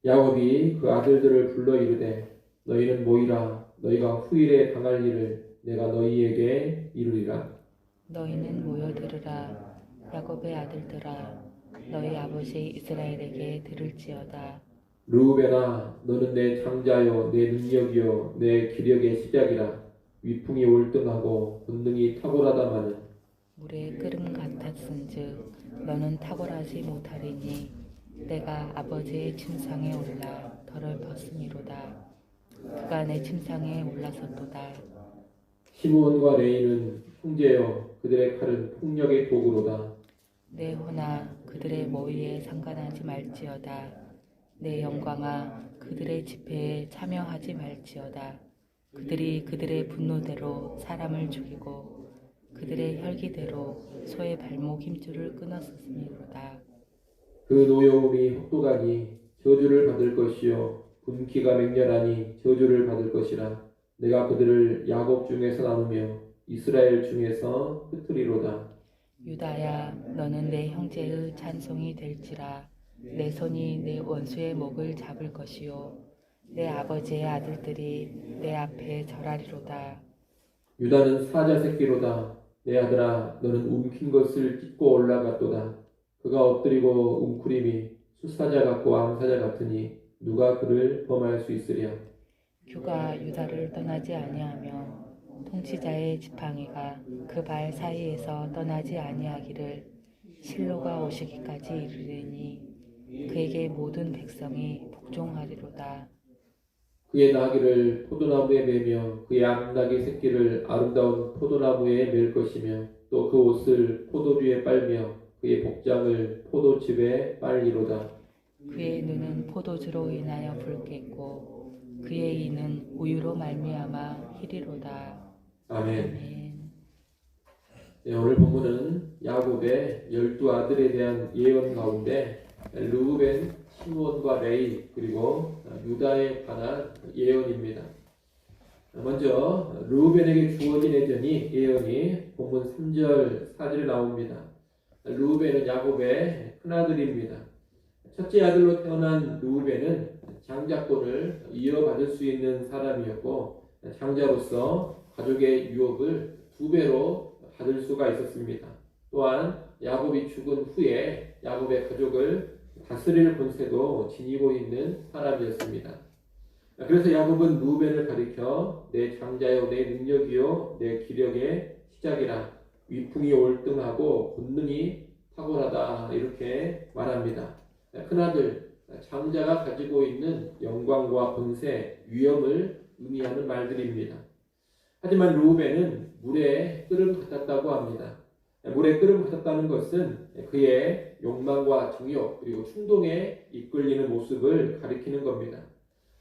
야곱이 그 아들들을 불러 이르되 너희는 모이라. 너희가 후일에 당할 일을 내가 너희에게 이루리라. 너희는 모여들으라. 야곱의 아들들아, 너희 아버지 이스라엘에게 들을지어다. 르우벤아, 너는 내 장자요 내 능력이요 내 기력의 시작이라. 위풍이 올등하고 권능이 탁월하다마는 물에 끓음 같았은즉 너는 탁월하지 못하리니 내가 아버지의 침상에 올라 덜을 벗음이로다. 그가 내 침상에 올라섰도다. 시므온과 레이는 형제여 그들의 칼은 폭력의 도구로다. 내 호나 그들의 모의에 상관하지 말지어다. 내 영광아 그들의 집회에 참여하지 말지어다. 그들이 그들의 분노대로 사람을 죽이고 그들의 혈기대로 소의 발목 힘줄을 끊었음이로다. 그 노여움이 혹독하니 저주를 받을 것이요 분기가 맹렬하니 저주를 받을 것이라. 내가 그들을 야곱 중에서 나누며 이스라엘 중에서 흩으리로다. 유다야 너는 내 형제의 찬송이 될지라. 내 손이 내 원수의 목을 잡을 것이요 내 아버지의 아들들이 내 앞에 절하리로다. 유다는 사자 새끼로다. 내 아들아 너는 움킨 것을 찢고 올라갔도다. 그가 엎드리고 웅크림이 수사자 같고 암사자 같으니 누가 그를 범할 수 있으랴. 규가 유다를 떠나지 아니하며 통치자의 지팡이가 그 발 사이에서 떠나지 아니하기를 실로가 오시기까지 이르리니 그에게 모든 백성이 복종하리로다. 그의 나귀를 포도나무에 매며 그의 암나귀 새끼를 아름다운 포도나무에 맬 것이며 또 그 옷을 포도주에 빨며 그의 복장을 포도즙에 빨리로다. 그의 눈은 포도주로 인하여 붉겠고 그의 이는 우유로 말미암아 희리로다. 아멘. 아멘. 네, 오늘 본문은 야곱의 12아들에 대한 예언 가운데 르우벤, 시므온과 레이 그리고 유다에 관한 예언입니다. 먼저 르우벤에게 주어진 예언이 본문 3절, 4절에 나옵니다. 르우벤은 야곱의 큰아들입니다. 첫째 아들로 태어난 르우벤은 장자권을 이어받을 수 있는 사람이었고 장자로서 가족의 유업을 2배로 받을 수가 있었습니다. 또한 야곱이 죽은 후에 야곱의 가족을 다스릴 권세도 지니고 있는 사람이었습니다. 그래서 야곱은 르우벤을 가리켜 내 장자요 내 능력이요 내 기력의 시작이라. 위풍이 올등하고 권능이 탁월하다 이렇게 말합니다. 큰아들 장자가 가지고 있는 영광과 권세, 위엄을 의미하는 말들입니다. 하지만 르우벤은 물에 끓음 같았다고 합니다. 물에 끓음 같았다는 것은 그의 욕망과 정욕 그리고 충동에 이끌리는 모습을 가리키는 겁니다.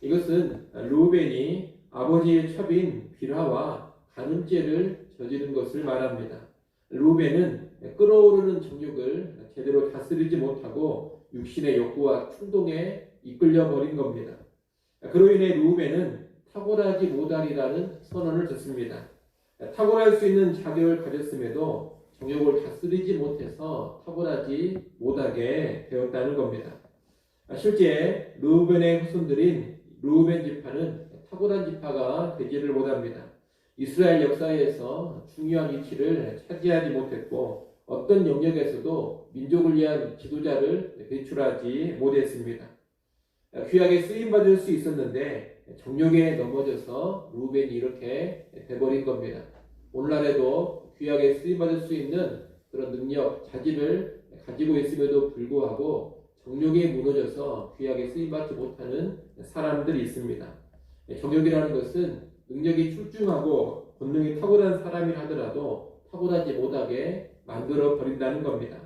이것은 르우벤이 아버지의 첩인 빌하와 간음죄를 저지른 것을 말합니다. 르우벤은 끓어오르는 정욕을 제대로 다스리지 못하고 육신의 욕구와 충동에 이끌려 버린 겁니다. 그로 인해 르우벤은 탁월하지 못하리라는 선언을 듣습니다. 탁월할 수 있는 자격을 가졌음에도 정욕을 다스리지 못해서 탁월하지 못하게 되었다는 겁니다. 실제 르우벤의 후손들인 르우벤 지파는 탁월한 지파가 되지를 못합니다. 이스라엘 역사에서 중요한 위치를 차지하지 못했고 어떤 영역에서도 민족을 위한 지도자를 배출하지 못했습니다. 귀하게 쓰임받을 수 있었는데 정욕에 넘어져서 르우벤이 이렇게 돼버린 겁니다. 오늘날에도 귀하게 쓰임받을 수 있는 그런 능력, 자질을 가지고 있음에도 불구하고 정욕에 무너져서 귀하게 쓰임받지 못하는 사람들이 있습니다. 정욕이라는 것은 능력이 출중하고 권능이 탁월한 사람이라 하더라도 탁월하지 못하게 만들어 버린다는 겁니다.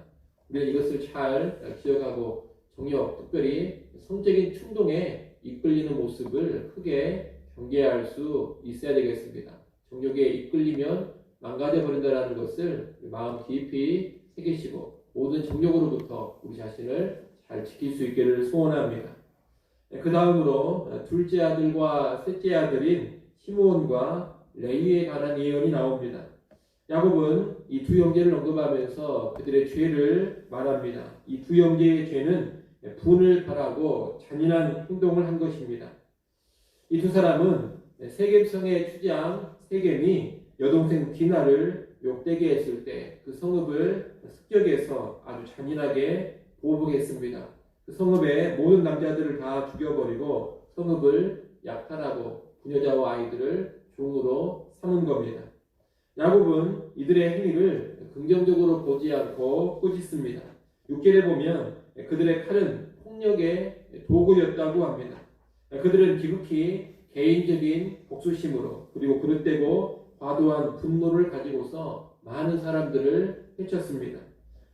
우리는 이것을 잘 기억하고 정욕, 특별히 성적인 충동에 이끌리는 모습을 크게 경계할 수 있어야 되겠습니다. 정욕에 이끌리면 망가져 버린다는 것을 마음 깊이 새기시고 모든 정욕으로부터 우리 자신을 잘 지킬 수 있기를 소원합니다. 그 다음으로 둘째 아들과 셋째 아들인 시므온과 레위에 관한 예언이 나옵니다. 야곱은 이 두 형제를 언급하면서 그들의 죄를 말합니다. 이 두 형제의 죄는 분을 바라고 잔인한 행동을 한 것입니다. 이 두 사람은 세겜성의 추장 세겜이 여동생 디나를 욕되게 했을 때 그 성읍을 습격해서 아주 잔인하게 보복했습니다. 그 성읍의 모든 남자들을 다 죽여버리고 성읍을 약탈하고 부녀자와 아이들을 종으로 삼은 겁니다. 야곱은 이들의 행위를 긍정적으로 보지 않고 꾸짖습니다. 6절에 보면 그들의 칼은 폭력의 도구였다고 합니다. 그들은 지극히 개인적인 복수심으로 그리고 그릇되고 과도한 분노를 가지고서 많은 사람들을 해쳤습니다.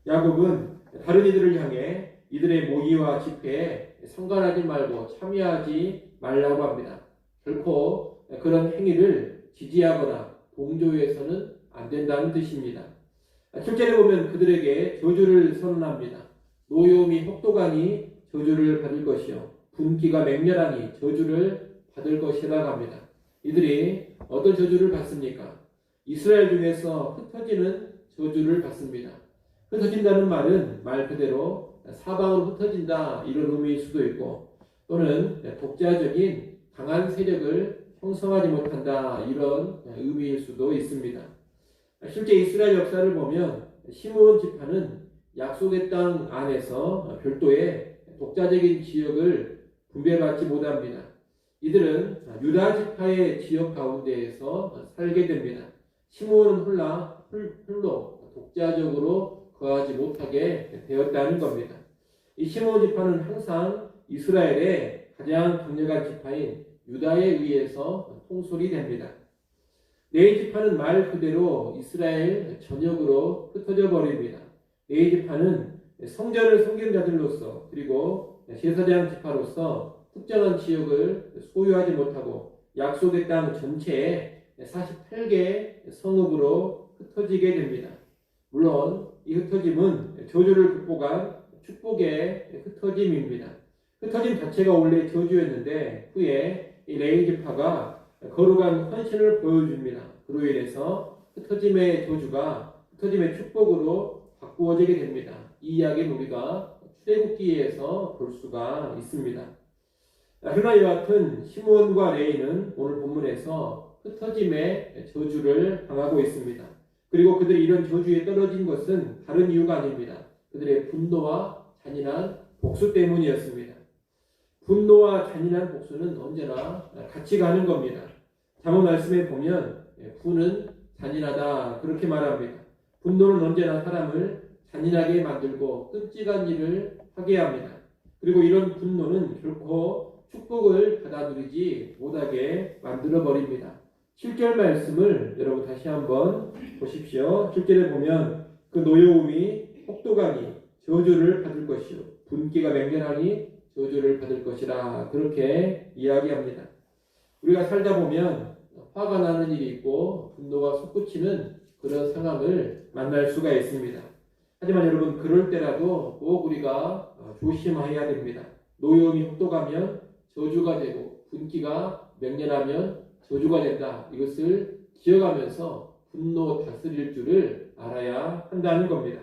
야곱은 다른 이들을 향해 이들의 모의와 집회에 상관하지 말고 참여하지 말라고 합니다. 결코 그런 행위를 지지하거나 동조해서는 안 된다는 뜻입니다. 실제로 보면 그들에게 저주를 선언합니다. 노여움이 혹독하니 저주를 받을 것이요 분기가 맹렬하니 저주를 받을 것이라고 합니다. 이들이 어떤 저주를 받습니까? 이스라엘 중에서 흩어지는 저주를 받습니다. 흩어진다는 말은 말 그대로 사방으로 흩어진다 이런 의미일 수도 있고 또는 독자적인 강한 세력을 형성하지 못한다 이런 의미일 수도 있습니다. 실제 이스라엘 역사를 보면 시므온 지파는 약속의 땅 안에서 별도의 독자적인 지역을 분배받지 못합니다. 이들은 유다 지파의 지역 가운데에서 살게 됩니다. 시므온은 홀로 독자적으로 거하지 못하게 되었다는 겁니다. 이 시므온 지파는 항상 이스라엘의 가장 강력한 지파인 유다에 의해서 통솔이 됩니다. 레위 지파는 말 그대로 이스라엘 전역으로 흩어져 버립니다. 레위 지파는 성전을 섬기는 자들로서 그리고 제사장 지파로서 특정한 지역을 소유하지 못하고 약속의 땅 전체에 48개 성읍으로 흩어지게 됩니다. 물론 이 흩어짐은 저주를 극복한 축복의 흩어짐입니다. 흩어짐 자체가 원래 저주였는데 후에 이 레위 지파가 거룩한 헌신을 보여줍니다. 그로 인해서 흩어짐의 저주가 흩어짐의 축복으로 바꾸어지게 됩니다. 이 이야기는 우리가 출애굽기에서 볼 수가 있습니다. 그러나 이와 같은 시므온과 레위는 오늘 본문에서 흩어짐의 저주를 당하고 있습니다. 그리고 그들이 이런 저주에 떨어진 것은 다른 이유가 아닙니다. 그들의 분노와 잔인한 복수 때문이었습니다. 분노와 잔인한 복수는 언제나 같이 가는 겁니다. 잠언 말씀에 보면 분은 잔인하다 그렇게 말합니다. 분노는 언제나 사람을 잔인하게 만들고 끔찍한 일을 하게 합니다. 그리고 이런 분노는 결코 축복을 받아들이지 못하게 만들어 버립니다. 7절 말씀을 여러분 다시 한번 보십시오. 7절에 보면 그 노여움이 혹독하니 저주를 받을 것이요 분기가 맹렬하니 저주를 받을 것이라 그렇게 이야기합니다. 우리가 살다 보면 화가 나는 일이 있고 분노가 솟구치는 그런 상황을 만날 수가 있습니다. 하지만 여러분 그럴 때라도 꼭 우리가 조심해야 됩니다. 노여움이 혹독하면 저주가 되고 분기가 맹렬하면 저주가 된다. 이것을 기억하면서 분노 다스릴 줄을 알아야 한다는 겁니다.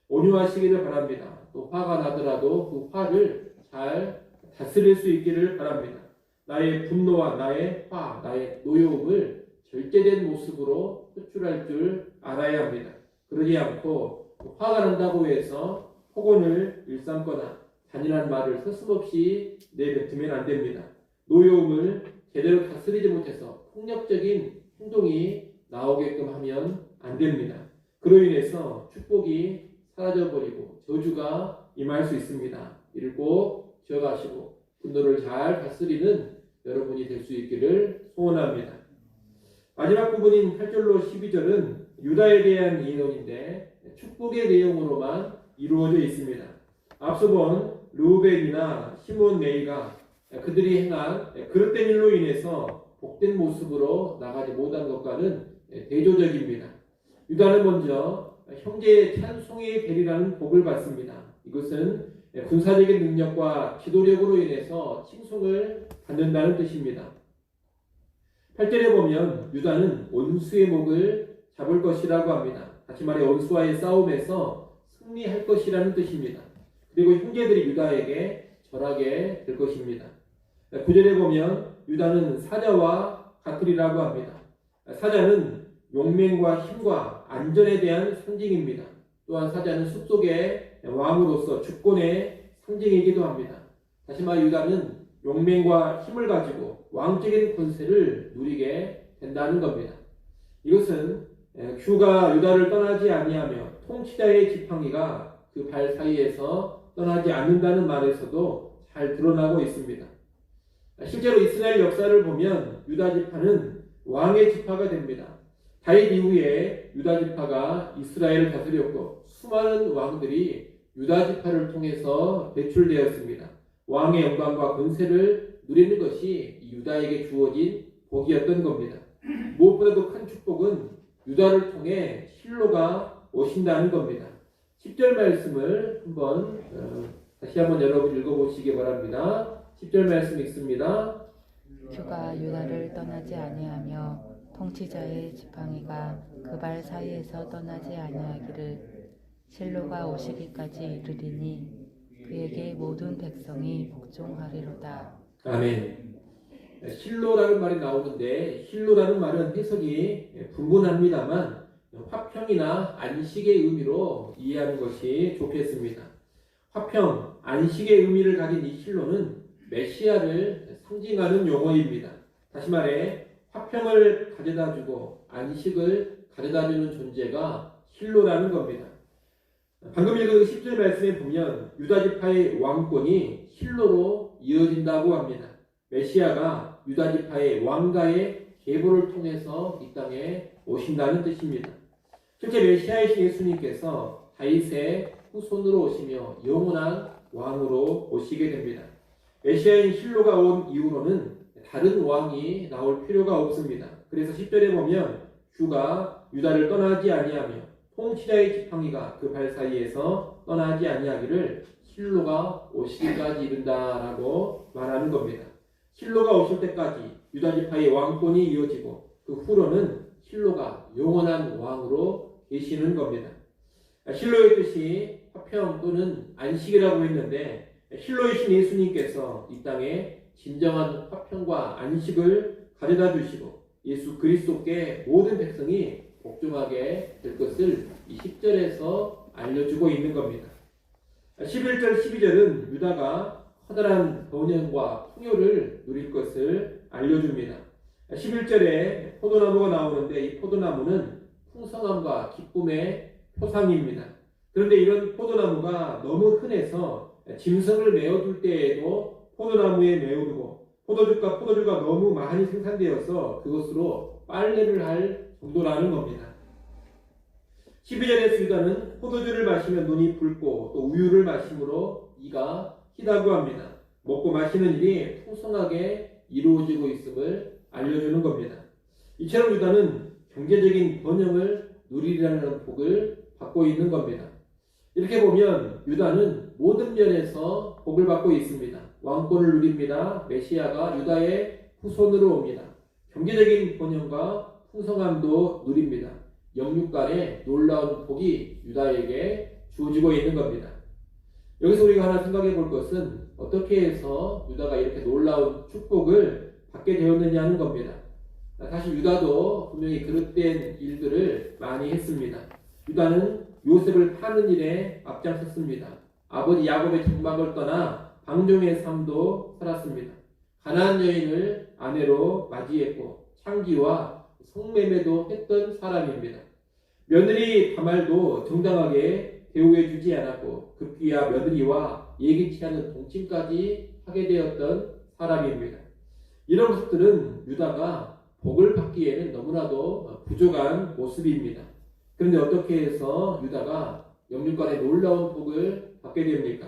온유하시기를 바랍니다. 또 화가 나더라도 그 화를 잘 다스릴 수 있기를 바랍니다. 나의 분노와 나의 화, 나의 노여움을 절제된 모습으로 표출할 줄 알아야 합니다. 그러지 않고 화가 난다고 해서 폭언을 일삼거나 잔인한 말을 서슴없이 내뱉으면 안 됩니다. 노여움을 제대로 다스리지 못해서 폭력적인 행동이 나오게끔 하면 안 됩니다. 그로 인해서 축복이 사라져버리고 저주가 임할 수 있습니다. 이를 꼭 기억하시고 분노를 잘 다스리는 여러분이 될 수 있기를 소원합니다. 마지막 부분인 8절로 12절은 유다에 대한 예언인데 축복의 내용으로만 이루어져 있습니다. 앞서 본 르우벤이나 시몬 레위가 그들이 행한 그릇된 일로 인해서 복된 모습으로 나가지 못한 것과는 대조적입니다. 유다는 먼저 형제의 찬송의 대리라는 복을 받습니다. 이것은 군사적인 능력과 기도력으로 인해서 칭송을 받는다는 뜻입니다. 8절에 보면 유다는 원수의 목을 잡을 것이라고 합니다. 다시 말해 원수와의 싸움에서 승리할 것이라는 뜻입니다. 그리고 형제들이 유다에게 절하게 될 것입니다. 9절에 보면 유다는 사자와 같으리라고 합니다. 사자는 용맹과 힘과 안전에 대한 상징입니다. 또한 사자는 숲속의 왕으로서 주권의 상징이기도 합니다. 다시 말해 유다는 용맹과 힘을 가지고 왕적인 권세를 누리게 된다는 겁니다. 이것은 주가 유다를 떠나지 아니하며 통치자의 지팡이가 그 발 사이에서 떠나지 않는다는 말에서도 잘 드러나고 있습니다. 실제로 이스라엘 역사를 보면 유다 지파는 왕의 지파가 됩니다. 다윗 이후에 유다 지파가 이스라엘을 다스렸고 수많은 왕들이 유다 지파를 통해서 배출되었습니다. 왕의 영광과 권세를 누리는 것이 유다에게 주어진 복이었던 겁니다. 무엇보다도 큰 축복은 유다를 통해 실로가 오신다는 겁니다. 10절 말씀을 다시 한번 여러분 읽어보시기 바랍니다. 10절 말씀 읽습니다. 주가 유다를 떠나지 아니하며 통치자의 지팡이가 그 발 사이에서 떠나지 아니하기를 실로가 오시기까지 이르리니 그에게 모든 백성이 복종하리로다. 아멘. 실로라는 말이 나오는데 실로라는 말은 해석이 분분합니다만 화평이나 안식의 의미로 이해하는 것이 좋겠습니다. 화평, 안식의 의미를 가진 이 실로는 메시아를 상징하는 용어입니다. 다시 말해 화평을 가져다주고 안식을 가져다주는 존재가 실로라는 겁니다. 방금 읽은 10절 말씀에 보면 유다 지파의 왕권이 실로로 이어진다고 합니다. 메시아가 유다 지파의 왕가의 계보를 통해서 이 땅에 오신다는 뜻입니다. 실제 메시아이신 예수님께서 다윗의 후손으로 오시며 영원한 왕으로 오시게 됩니다. 메시아인 실로가 온 이후로는 다른 왕이 나올 필요가 없습니다. 그래서 10절에 보면 주가 유다를 떠나지 아니하며 통치자의 지팡이가 그 발 사이에서 떠나지 아니하기를 실로가 오시기까지 이른다라고 말하는 겁니다. 실로가 오실 때까지 유다 지파의 왕권이 이어지고 그 후로는 실로가 영원한 왕으로 계시는 겁니다. 실로의 뜻이 화평 또는 안식이라고 했는데 실로이신 예수님께서 이 땅에 진정한 화평과 안식을 가져다 주시고 예수 그리스도께 모든 백성이 복종하게 될 것을 이 10절에서 알려주고 있는 겁니다. 11절, 12절은 유다가 커다란 번영과 풍요를 누릴 것을 알려줍니다. 11절에 포도나무가 나오는데 이 포도나무는 풍성함과 기쁨의 표상입니다. 그런데 이런 포도나무가 너무 흔해서 짐승을 메어둘 때에도 포도나무에 메어두고 포도주가 너무 많이 생산되어서 그것으로 빨래를 할 정도라는 겁니다. 12절에서 유다는 포도주를 마시면 눈이 붉고 또 우유를 마심으로 이가 희다고 합니다. 먹고 마시는 일이 풍성하게 이루어지고 있음을 알려주는 겁니다. 이처럼 유다는 경제적인 번영을 누리라는 복을 받고 있는 겁니다. 이렇게 보면 유다는 모든 면에서 복을 받고 있습니다. 왕권을 누립니다. 메시아가 유다의 후손으로 옵니다. 경제적인 번영과 풍성함도 누립니다. 영육간의 놀라운 복이 유다에게 주어지고 있는 겁니다. 여기서 우리가 하나 생각해 볼 것은 어떻게 해서 유다가 이렇게 놀라운 축복을 받게 되었느냐 하는 겁니다. 사실 유다도 분명히 그릇된 일들을 많이 했습니다. 유다는 요셉을 파는 일에 앞장섰습니다. 아버지 야곱의 장막을 떠나 방종의 삶도 살았습니다. 가나안 여인을 아내로 맞이했고 창기와 성매매도 했던 사람입니다. 며느리 다말도 정당하게 대우해주지 않았고 급기야 며느리와 예기치 않은 동침까지 하게 되었던 사람입니다. 이런 것들은 유다가 복을 받기에는 너무나도 부족한 모습입니다. 그런데 어떻게 해서 유다가 영육간의 놀라운 복을 받게 됩니까?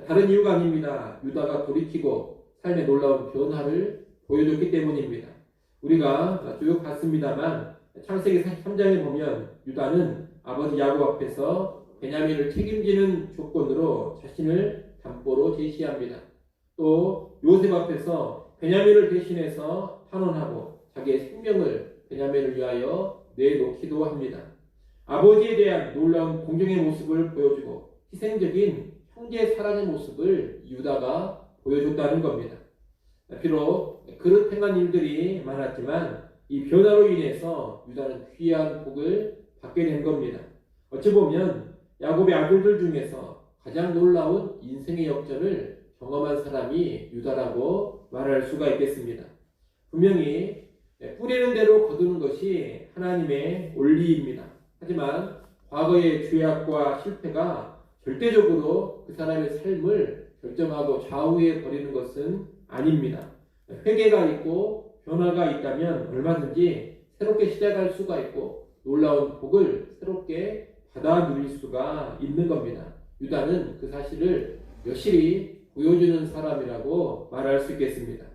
다른 이유가 아닙니다. 유다가 돌이키고 삶의 놀라운 변화를 보여줬기 때문입니다. 우리가 쭉 봤습니다만 창세기 43장에 보면 유다는 아버지 야곱 앞에서 베냐민을 책임지는 조건으로 자신을 담보로 제시합니다. 또 요셉 앞에서 베냐민을 대신해서 탄원하고 자기의 생명을 베냐민을 위하여 내놓기도 합니다. 아버지에 대한 놀라운 공경의 모습을 보여주고 희생적인 형제 사랑의 모습을 유다가 보여줬다는 겁니다. 비록 그릇 행한 일들이 많았지만 이 변화로 인해서 유다는 귀한 복을 받게 된 겁니다. 어찌 보면 야곱의 아들들 중에서 가장 놀라운 인생의 역전을 경험한 사람이 유다라고 말할 수가 있겠습니다. 분명히 뿌리는 대로 거두는 것이 하나님의 원리입니다. 하지만 과거의 죄악과 실패가 절대적으로 그 사람의 삶을 결정하고 좌우해 버리는 것은 아닙니다. 회개가 있고 변화가 있다면 얼마든지 새롭게 시작할 수가 있고 놀라운 복을 새롭게 받아 누릴 수가 있는 겁니다. 유다는 그 사실을 여실히 보여주는 사람이라고 말할 수 있겠습니다.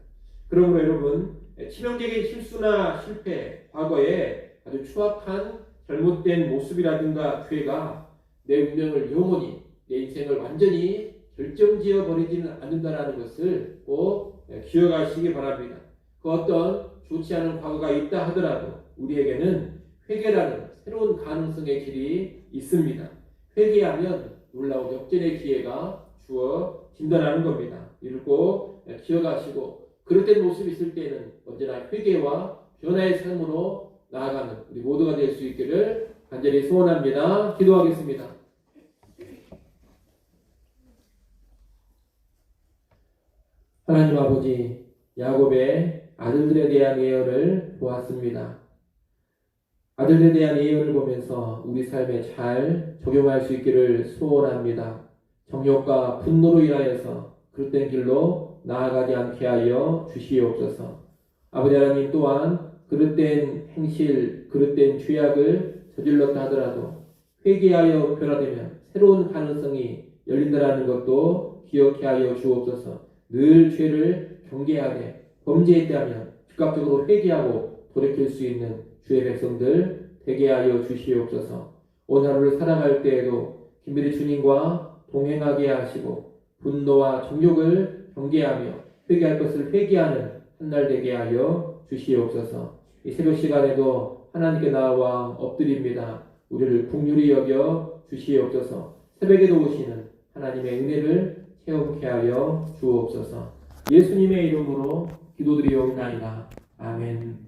그러므로 여러분, 치명적인 실수나 실패, 과거에 아주 추악한 잘못된 모습이라든가 죄가 내 운명을 영원히, 내 인생을 완전히 결정지어 버리지는 않는다는 것을 꼭 기억하시기 바랍니다. 그 어떤 좋지 않은 과거가 있다 하더라도 우리에게는 회개라는 새로운 가능성의 길이 있습니다. 회개하면 놀라운 역전의 기회가 주어진다는 겁니다. 이를 꼭 기억하시고 그릇된 모습이 있을 때는 언제나 회개와 변화의 삶으로 나아가는 우리 모두가 될 수 있기를 간절히 소원합니다. 기도하겠습니다. 하나님 아버지, 야곱의 아들들에 대한 예언을 보았습니다. 아들들에 대한 예언을 보면서 우리 삶에 잘 적용할 수 있기를 소원합니다. 정욕과 분노로 인하여서 그릇된 길로 나아가지 않게 하여 주시옵소서. 아버지 하나님 또한 그릇된 행실, 그릇된 죄악을 저질렀다 하더라도 회개하여 변화되면 새로운 가능성이 열린다는 것도 기억해 하여 주옵소서. 늘 죄를 경계하되 범죄했다면 즉각적으로 회개하고 돌이킬 수 있는 주의 백성들 되게 하여 주시옵소서. 오늘 하루를 살아갈 때에도 긴밀히 주님과 동행하게 하시고 분노와 정욕을 경계하며 회개할 것을 회개하는 한 날 되게 하여 주시옵소서. 이 새벽 시간에도 하나님께 나와 엎드립니다. 우리를 긍휼히 여겨 주시옵소서. 새벽에도 오시는 하나님의 은혜를 체험케 하여 주옵소서. 예수님의 이름으로 기도드리옵나이다. 아멘.